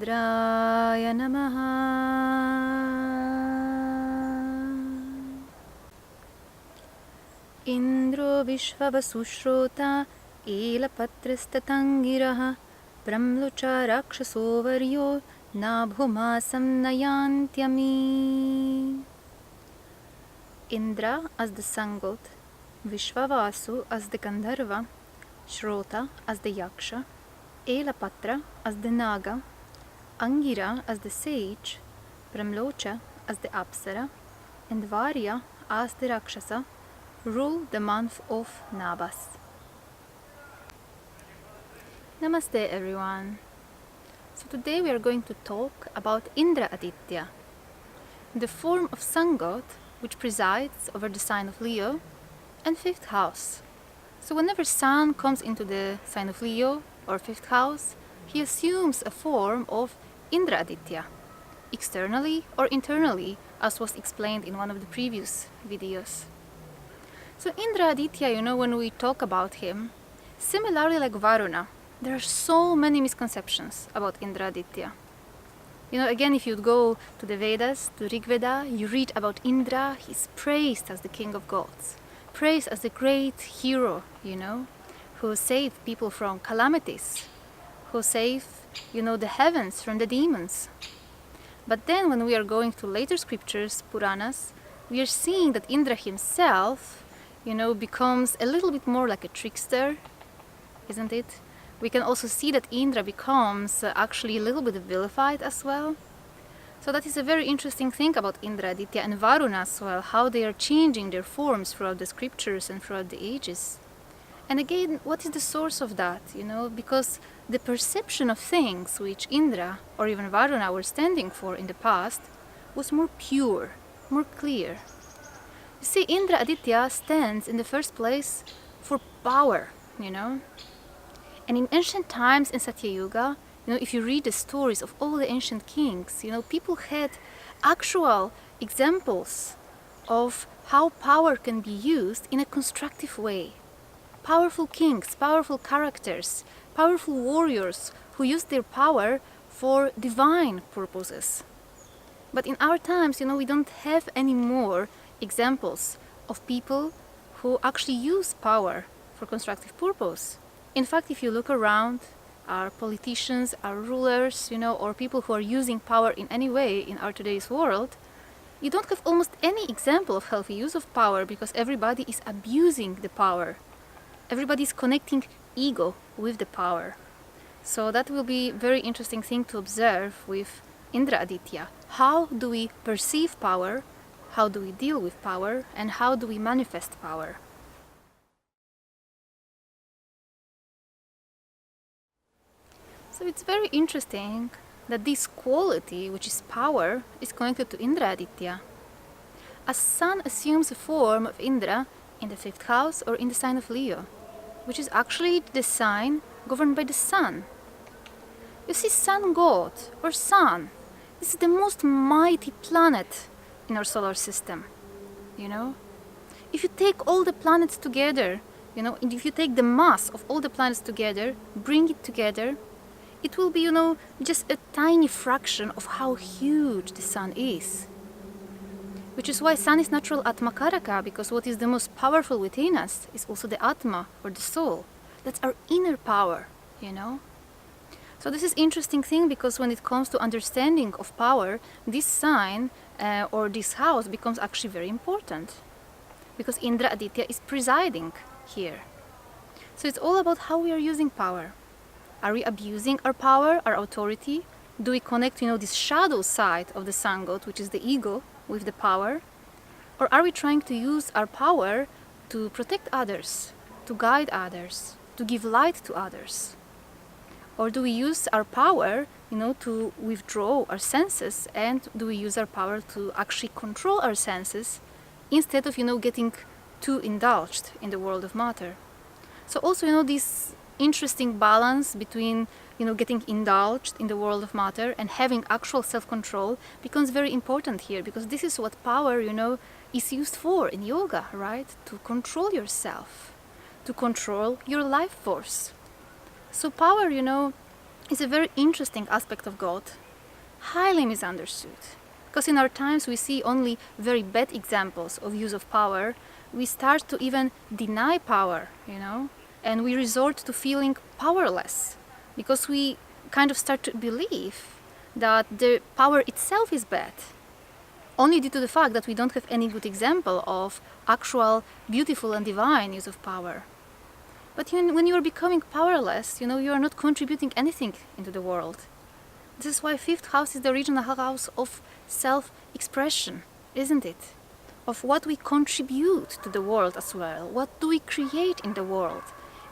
Indraya Namaha. Indro Vishvavasushrota Elapatristatangiraha Brahmlucha Rakshasovaryo Nabhumasam Nayantyami. Indra as the sun god, Vishvavasu as the Gandharva, Shrota as the Yaksha, Elapatra as the Naga, Angira as the sage, Brahmlocha as the Apsara, and Varya as the Rakshasa rule the month of Nabas. Namaste everyone. So today we are going to talk about Indra Aditya, the form of sun god which presides over the sign of Leo and fifth house. So whenever sun comes into the sign of Leo or fifth house, he assumes a form of Indra Aditya, externally or internally, as was explained in one of the previous videos. So Indra Aditya, when we talk about him, similarly like Varuna, there are so many misconceptions about Indra Aditya. Again, if you go to the Vedas, to Rig Veda, you read about Indra. He's praised as the king of gods, praised as the great hero, who saved people from calamities, who saved, the heavens from the demons. But then when we are going to later scriptures, Puranas, we are seeing that Indra himself, becomes a little bit more like a trickster, isn't it? We can also see that Indra becomes actually a little bit vilified as well. So that is a very interesting thing about Indra Aditya and Varuna as well, how they are changing their forms throughout the scriptures and throughout the ages. And again, what is the source of that? Because the perception of things which Indra or even Varuna were standing for in the past was more pure, more clear. You see, Indra Aditya stands in the first place for power, And in ancient times in Satya Yuga, if you read the stories of all the ancient kings, people had actual examples of how power can be used in a constructive way. Powerful kings, powerful characters, powerful warriors who used their power for divine purposes. But in our times, we don't have any more examples of people who actually use power for constructive purpose. In fact, if you look around, our politicians, our rulers, or people who are using power in any way in our today's world, you don't have almost any example of healthy use of power because everybody is abusing the power. Everybody is connecting ego with the power. So that will be a very interesting thing to observe with Indra Aditya. How do we perceive power? How do we deal with power? And how do we manifest power? So it's very interesting that this quality, which is power, is connected to Indra Aditya. A sun assumes a form of Indra in the fifth house or in the sign of Leo, which is actually the sign governed by the sun. You see, sun god or sun, this is the most mighty planet in our solar system, If you take all the planets together, and if you take the mass of all the planets together, bring it together, it will be, just a tiny fraction of how huge the sun is. Which is why sun is natural Atma Karaka, because what is the most powerful within us is also the Atma, or the soul. That's our inner power, So this is interesting thing because when it comes to understanding of power, this sign or this house becomes actually very important. Because Indra Aditya is presiding here. So it's all about how we are using power. Are we abusing our power, our authority? Do we connect, this shadow side of the sun god, which is the ego, with the power? Or are we trying to use our power to protect others, to guide others, to give light to others? Or do we use our power, to withdraw our senses, and do we use our power to actually control our senses instead of, getting too indulged in the world of matter? So also, this interesting balance between getting indulged in the world of matter and having actual self-control becomes very important here, because this is what power is used for in yoga, right? To control yourself, to control your life force. So power is a very interesting aspect of God, highly misunderstood. Because in our times we see only very bad examples of use of power. We start to even deny power, and we resort to feeling powerless because we kind of start to believe that the power itself is bad, only due to the fact that we don't have any good example of actual beautiful and divine use of power. But when you are becoming powerless, you are not contributing anything into the world. This is why fifth house is the original house of self-expression, isn't it? Of what we contribute to the world as well. What do we create in the world?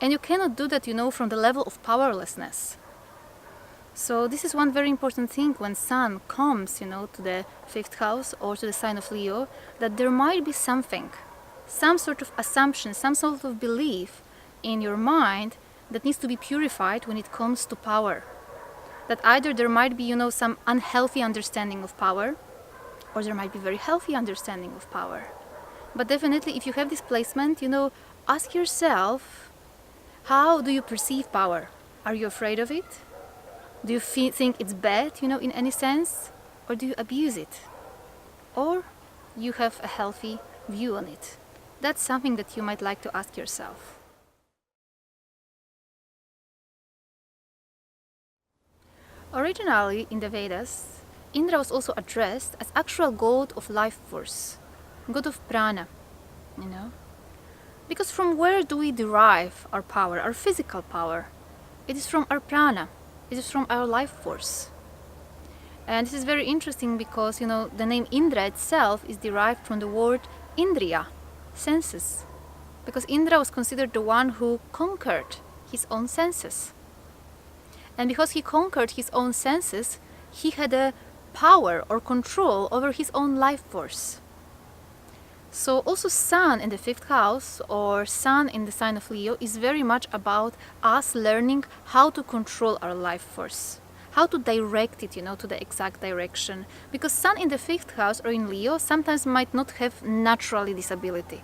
And you cannot do that, from the level of powerlessness. So this is one very important thing when Sun comes, to the fifth house or to the sign of Leo, that there might be something, some sort of assumption, some sort of belief in your mind that needs to be purified when it comes to power. That either there might be, some unhealthy understanding of power, or there might be very healthy understanding of power. But definitely if you have this placement, ask yourself, how do you perceive power? Are you afraid of it? Do you think it's bad, in any sense? Or do you abuse it? Or you have a healthy view on it? That's something that you might like to ask yourself. Originally in the Vedas, Indra was also addressed as actual god of life force, god of prana, Because from where do we derive our power, our physical power? It is from our prana. It is from our life force. And this is very interesting because, the name Indra itself is derived from the word Indriya, senses. Because Indra was considered the one who conquered his own senses. And because he conquered his own senses, he had a power or control over his own life force. So also Sun in the fifth house or Sun in the sign of Leo is very much about us learning how to control our life force, how to direct it, to the exact direction. Because Sun in the fifth house or in Leo sometimes might not have naturally this ability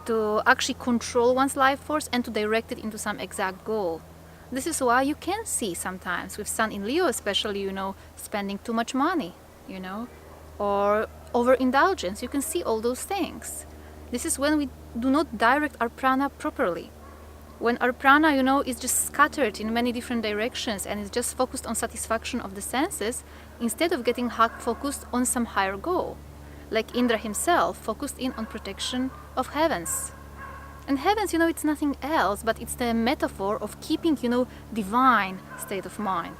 to actually control one's life force and to direct it into some exact goal. This is why you can see sometimes with Sun in Leo especially, spending too much money, or overindulgence. You can see all those things. This is when we do not direct our prana properly. When our prana, is just scattered in many different directions and is just focused on satisfaction of the senses instead of getting focused on some higher goal. Like Indra himself focused in on protection of heavens. And heavens, it's nothing else, but it's the metaphor of keeping, divine state of mind,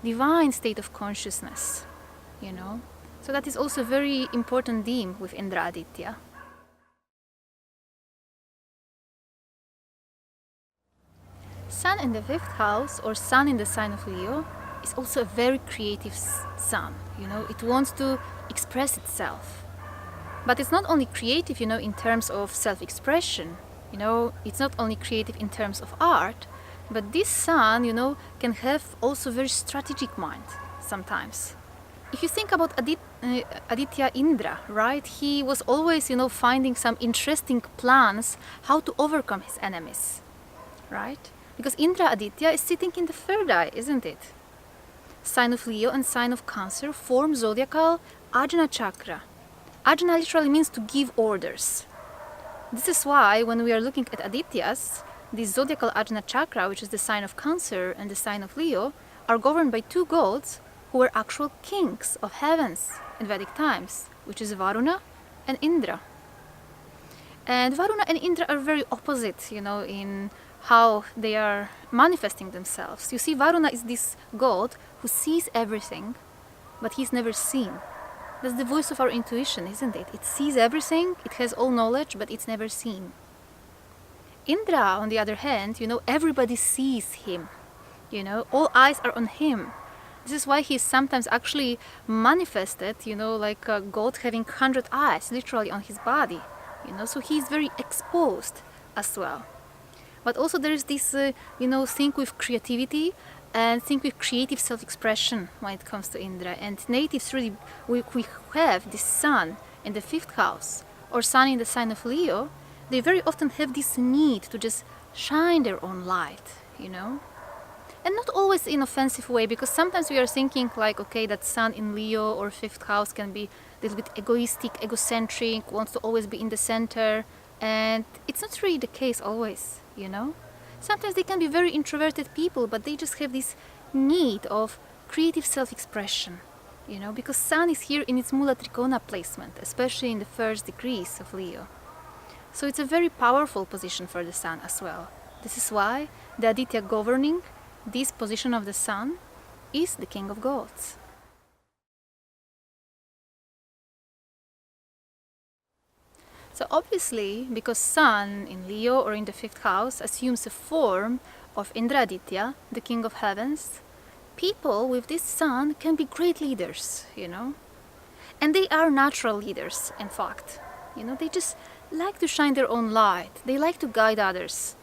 divine state of consciousness, So that is also a very important theme with Indra Aditya. Sun in the fifth house or Sun in the sign of Leo is also a very creative sun, it wants to express itself. But it's not only creative, in terms of self-expression, it's not only creative in terms of art, but this sun, can have also very strategic mind sometimes. If you think about Aditya Indra, right, he was always, finding some interesting plans how to overcome his enemies, right? Because Indra Aditya is sitting in the third eye, isn't it? Sign of Leo and sign of Cancer form zodiacal Ajna chakra. Ajna literally means to give orders. This is why when we are looking at Adityas, the zodiacal Ajna chakra, which is the sign of Cancer and the sign of Leo, are governed by two gods who were actual kings of heavens in Vedic times, which is Varuna and Indra. And Varuna and Indra are very opposite, in how they are manifesting themselves. You see, Varuna is this god who sees everything, but he's never seen. That's the voice of our intuition, isn't it? It sees everything, it has all knowledge, but it's never seen. Indra, on the other hand, everybody sees him. All eyes are on him. This is why he's sometimes actually manifested, like a god having 100 eyes, literally on his body. So he's very exposed as well. But also there is this, thing with creativity and thing with creative self-expression when it comes to Indra. And natives really, we have this sun in the fifth house or sun in the sign of Leo, they very often have this need to just shine their own light, And not always in offensive way, because sometimes we are thinking like, okay, that Sun in Leo or fifth house can be a little bit egoistic, egocentric, wants to always be in the center, and it's not really the case always, you know. Sometimes they can be very introverted people, but they just have this need of creative self-expression, you know, because Sun is here in its Mula Trikona placement, especially in the first degrees of Leo. So it's a very powerful position for the Sun as well. This is why the Aditya governing this position of the Sun is the King of Gods. So obviously, because Sun in Leo or in the fifth house assumes the form of Indra Aditya, the King of Heavens, people with this Sun can be great leaders, you know. And they are natural leaders, in fact. You know, they just like to shine their own light. They like to guide others.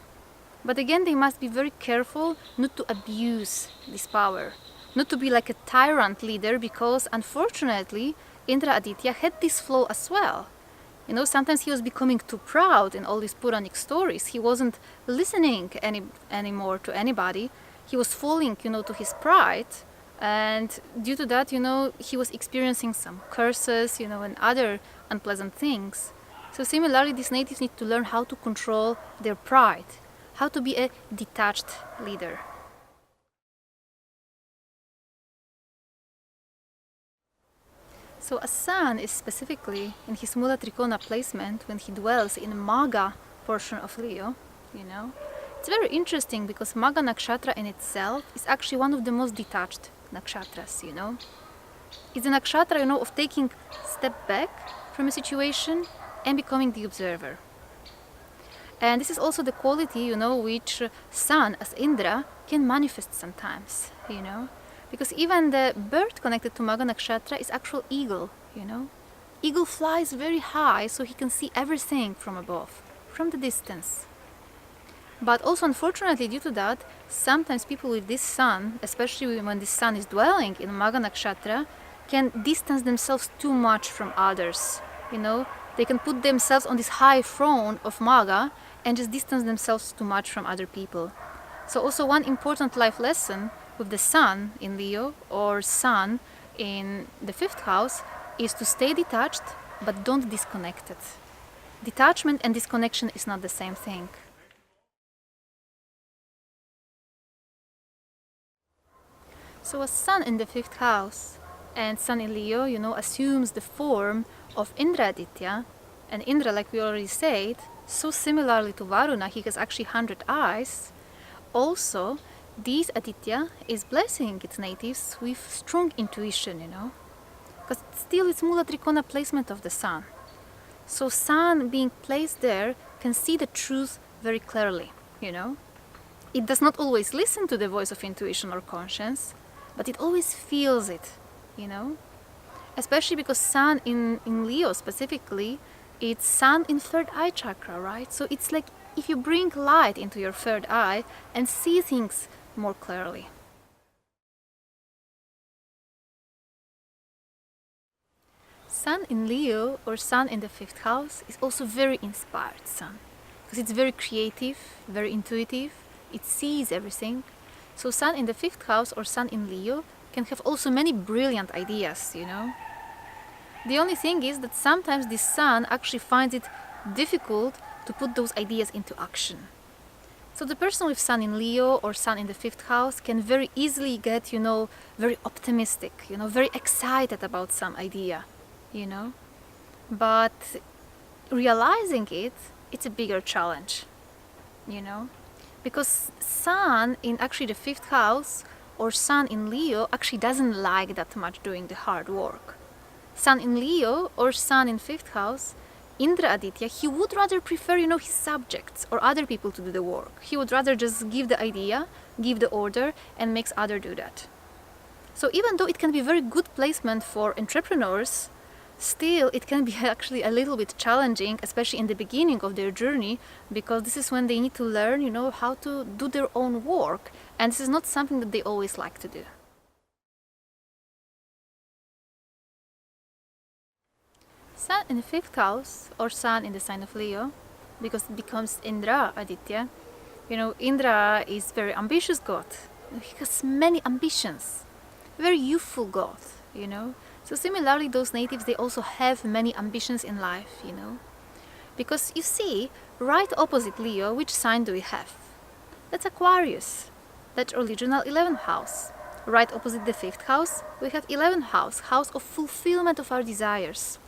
But again, they must be very careful not to abuse this power, not to be like a tyrant leader, because unfortunately, Indra Aditya had this flaw as well. You know, sometimes he was becoming too proud in all these Puranic stories. He wasn't listening anymore to anybody. He was falling, you know, to his pride. And due to that, you know, he was experiencing some curses, you know, and other unpleasant things. So similarly, these natives need to learn how to control their pride, how to be a detached leader. So a Sun is specifically in his Mula Trikona placement when he dwells in Magha portion of Leo, you know. It's very interesting because Magha Nakshatra in itself is actually one of the most detached nakshatras, you know. It's a nakshatra, you know, of taking a step back from a situation and becoming the observer. And this is also the quality, you know, which Sun as Indra can manifest sometimes, you know. Because even the bird connected to Magha Nakshatra is actual eagle, you know. Eagle flies very high so he can see everything from above, from the distance. But also, unfortunately, due to that, sometimes people with this Sun, especially when this Sun is dwelling in Magha Nakshatra, can distance themselves too much from others, you know. They can put themselves on this high throne of Magha and just distance themselves too much from other people. So also one important life lesson with the Sun in Leo or Sun in the fifth house is to stay detached, but don't disconnect it. Detachment and disconnection is not the same thing. So a Sun in the fifth house and Sun in Leo, you know, assumes the form of Indra Aditya, and Indra, like we already said, so similarly to Varuna, he has actually 100 eyes. Also, this Aditya is blessing its natives with strong intuition, you know, because still it's Mula Trikona placement of the Sun. So Sun being placed there can see the truth very clearly, you know. It does not always listen to the voice of intuition or conscience, but it always feels it, you know. Especially because Sun in Leo specifically, it's Sun in third eye chakra, right? So it's like if you bring light into your third eye and see things more clearly. Sun in Leo or Sun in the fifth house is also very inspired Sun, because it's very creative, very intuitive, it sees everything. So Sun in the fifth house or Sun in Leo can have also many brilliant ideas, you know. The only thing is that sometimes this Sun actually finds it difficult to put those ideas into action. So the person with Sun in Leo or Sun in the fifth house can very easily get, you know, very optimistic, you know, very excited about some idea, you know. But realizing it, it's a bigger challenge, you know. Because Sun in actually the fifth house or Sun in Leo actually doesn't like that much doing the hard work. Sun in Leo or Sun in fifth house, Indra Aditya, he would rather prefer, you know, his subjects or other people to do the work. He would rather just give the idea, give the order, and makes others do that. So even though it can be very good placement for entrepreneurs, still it can be actually a little bit challenging, especially in the beginning of their journey, because this is when they need to learn, you know, how to do their own work, and this is not something that they always like to do. Sun in the fifth house or Sun in the sign of Leo, because it becomes Indra Aditya. You know, Indra is very ambitious god. He has many ambitions. Very youthful god, you know. So similarly, those natives, they also have many ambitions in life, you know. Because you see, right opposite Leo, which sign do we have? That's Aquarius. That's original 11th house. Right opposite the 5th house, we have 11th house, house of fulfillment of our desires.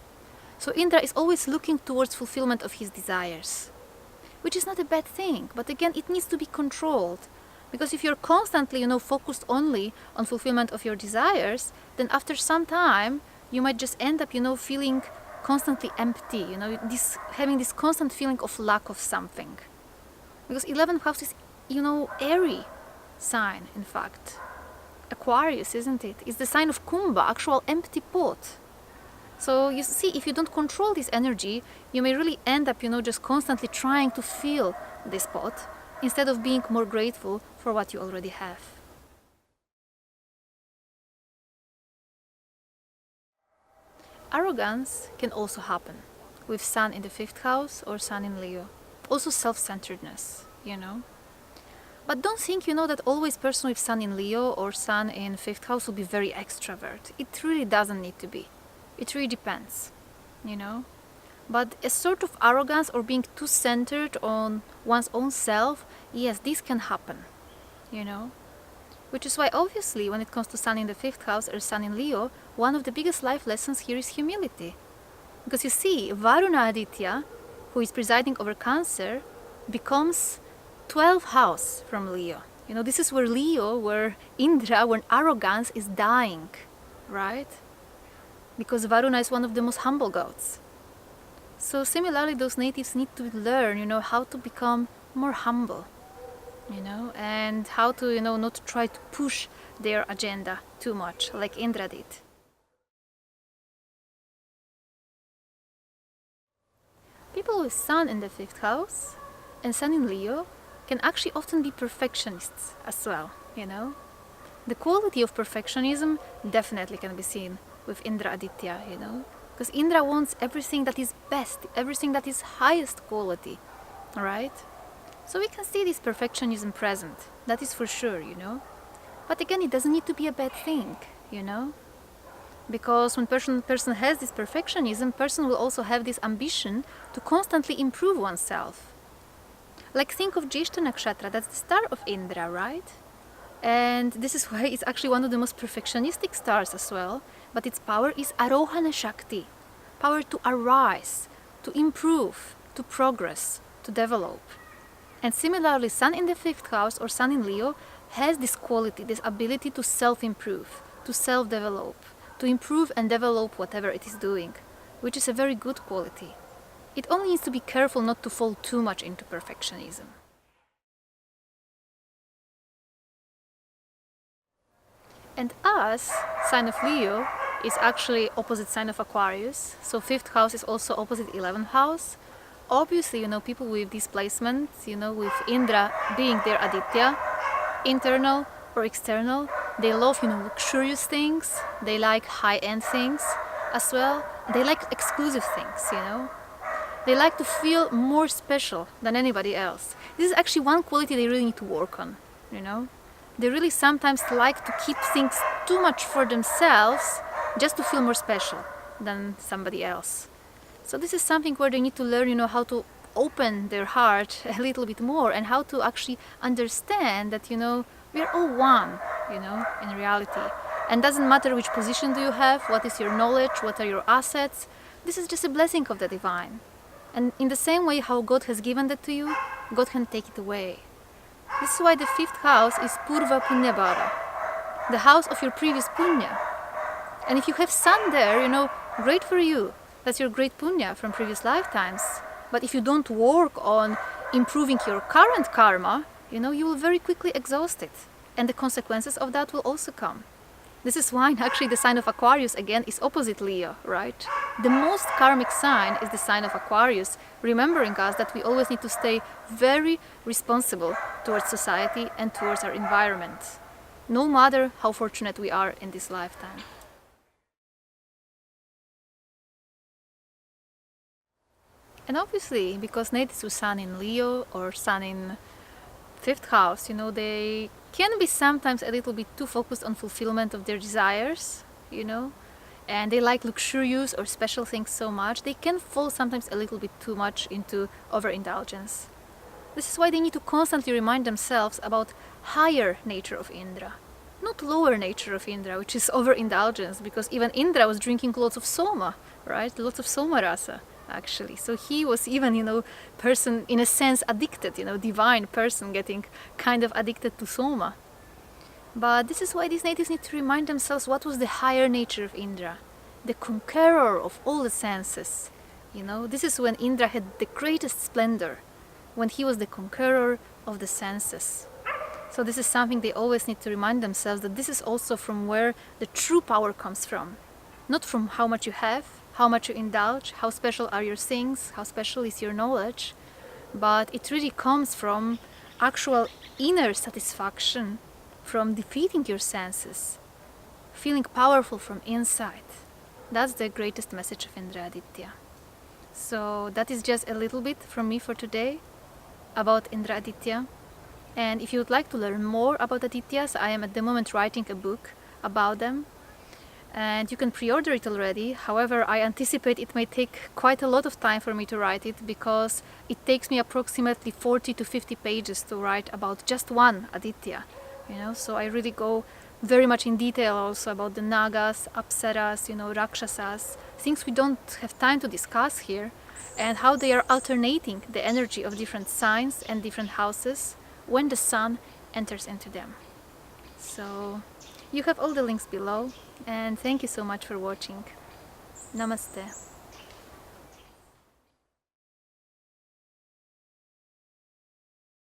So Indra is always looking towards fulfillment of his desires, which is not a bad thing, but again, it needs to be controlled. Because if you're constantly, you know, focused only on fulfillment of your desires, then after some time, you might just end up, you know, feeling constantly empty, you know, having this constant feeling of lack of something. Because 11th house is, you know, airy sign, in fact. Aquarius, isn't it? It's the sign of Kumbha, actual empty pot. So you see, if you don't control this energy, you may really end up, you know, just constantly trying to fill this pot instead of being more grateful for what you already have. Arrogance can also happen with Sun in the 5th house or Sun in Leo. Also self-centeredness, you know. But don't think, you know, that always person with Sun in Leo or Sun in 5th house will be very extrovert. It really doesn't need to be. It really depends, you know. But a sort of arrogance or being too centered on one's own self, yes, this can happen, you know. Which is why obviously when it comes to Sun in the 5th house or Sun in Leo, one of the biggest life lessons here is humility. Because you see, Varuna Aditya, who is presiding over Cancer, becomes 12th house from Leo. You know, this is where Leo, where Indra, where arrogance is dying, right? Because Varuna is one of the most humble gods. So similarly, those natives need to learn, you know, how to become more humble, you know, and how to, you know, not try to push their agenda too much, like Indra did. People with Sun in the 5th house and Sun in Leo can actually often be perfectionists as well, you know. The quality of perfectionism definitely can be seen with Indra Aditya, you know, because Indra wants everything that is best, everything that is highest quality, right? So we can see this perfectionism present, that is for sure, you know. But again, it doesn't need to be a bad thing, you know, because when person has this perfectionism, person will also have this ambition to constantly improve oneself. Like think of Jyeshta Nakshatra, that's the star of Indra, right? And this is why it's actually one of the most perfectionistic stars as well, but its power is Arohana Shakti, power to arise, to improve, to progress, to develop. And similarly, Sun in the 5th house or Sun in Leo has this quality, this ability to self-improve, to self-develop, to improve and develop whatever it is doing, which is a very good quality. It only needs to be careful not to fall too much into perfectionism. And us, sign of Leo, is actually opposite sign of Aquarius. So 5th house is also opposite 11th house. Obviously, you know, people with these placements, you know, with Indra being their Aditya, internal or external, they love, you know, luxurious things. They like high-end things as well. They like exclusive things, you know. They like to feel more special than anybody else. This is actually one quality they really need to work on, you know. They really sometimes like to keep things too much for themselves just to feel more special than somebody else. So this is something where they need to learn, you know, how to open their heart a little bit more and how to actually understand that, you know, we're all one, you know, in reality. And doesn't matter which position do you have, what is your knowledge, what are your assets. This is just a blessing of the divine. And in the same way how God has given that to you, God can take it away. This is why the 5th house is Purva Punya Bhava, the house of your previous punya. And if you have Sun there, you know, great for you. That's your great punya from previous lifetimes. But if you don't work on improving your current karma, you know, you will very quickly exhaust it. And the consequences of that will also come. This is why actually the sign of Aquarius again is opposite Leo, right? The most karmic sign is the sign of Aquarius, remembering us that we always need to stay very responsible towards society and towards our environment, no matter how fortunate we are in this lifetime. And obviously, because natives with Sun in Leo or Sun in fifth house, you know, they can be sometimes a little bit too focused on fulfillment of their desires, you know, and they like luxurious or special things so much, they can fall sometimes a little bit too much into overindulgence. This is why they need to constantly remind themselves about higher nature of Indra, not lower nature of Indra, which is overindulgence, because even Indra was drinking lots of soma, right? Lots of soma rasa, actually. So he was even, you know, person in a sense addicted, you know, divine person getting kind of addicted to soma. But this is why these natives need to remind themselves what was the higher nature of Indra, the conqueror of all the senses. You know, this is when Indra had the greatest splendor, when he was the conqueror of the senses. So this is something they always need to remind themselves, that this is also from where the true power comes from. Not from how much you have, how much you indulge, how special are your things, how special is your knowledge, but it really comes from actual inner satisfaction, from defeating your senses, feeling powerful from inside. That's the greatest message of Indra Aditya. So that is just a little bit from me for today about Indra Aditya. And if you would like to learn more about Adityas, I am at the moment writing a book about them. And you can pre-order it already. However, I anticipate it may take quite a lot of time for me to write it, because it takes me approximately 40 to 50 pages to write about just one Aditya. You know, so I really go very much in detail also about the Nagas, Apsaras, you know, Rakshasas, things we don't have time to discuss here, and how they are alternating the energy of different signs and different houses when the sun enters into them. So you have all the links below, and thank you so much for watching. Namaste.